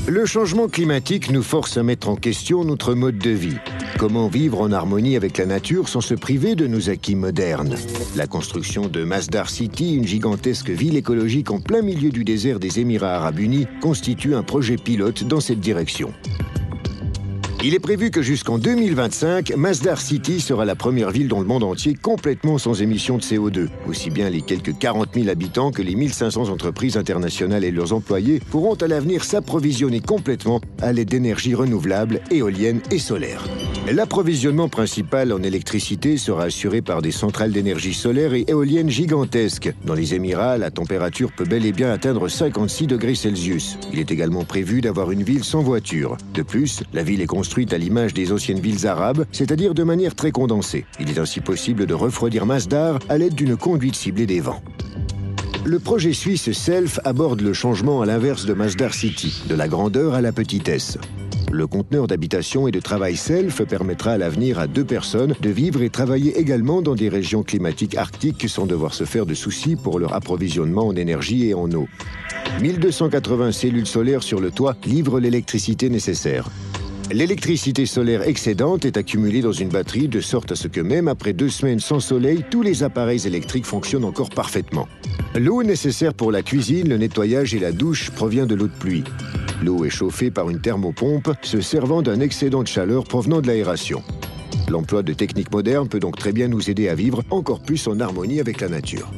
Le changement climatique nous force à mettre en question notre mode de vie. Comment vivre en harmonie avec la nature sans se priver de nos acquis modernes? La construction de Masdar City, une gigantesque ville écologique en plein milieu du désert des Émirats arabes unis, constitue un projet pilote dans cette direction. Il est prévu que jusqu'en 2025, Masdar City sera la première ville dans le monde entier complètement sans émissions de CO2. Aussi bien les quelques 40 000 habitants que les 1500 entreprises internationales et leurs employés pourront à l'avenir s'approvisionner complètement à l'aide d'énergies renouvelables, éoliennes et solaires. L'approvisionnement principal en électricité sera assuré par des centrales d'énergie solaire et éoliennes gigantesques. Dans les Émirats, la température peut bel et bien atteindre 56 degrés Celsius. Il est également prévu d'avoir une ville sans voiture. De plus, la ville est construite à l'image des anciennes villes arabes, c'est-à-dire de manière très condensée. Il est ainsi possible de refroidir Masdar à l'aide d'une conduite ciblée des vents. Le projet suisse Self aborde le changement à l'inverse de Masdar City, de la grandeur à la petitesse. Le conteneur d'habitation et de travail Self permettra à l'avenir à 2 personnes de vivre et travailler également dans des régions climatiques arctiques sans devoir se faire de soucis pour leur approvisionnement en énergie et en eau. 1280 cellules solaires sur le toit livrent l'électricité nécessaire. L'électricité solaire excédente est accumulée dans une batterie de sorte à ce que même après 2 semaines sans soleil, tous les appareils électriques fonctionnent encore parfaitement. L'eau nécessaire pour la cuisine, le nettoyage et la douche provient de l'eau de pluie. L'eau est chauffée par une thermopompe se servant d'un excédent de chaleur provenant de l'aération. L'emploi de techniques modernes peut donc très bien nous aider à vivre encore plus en harmonie avec la nature.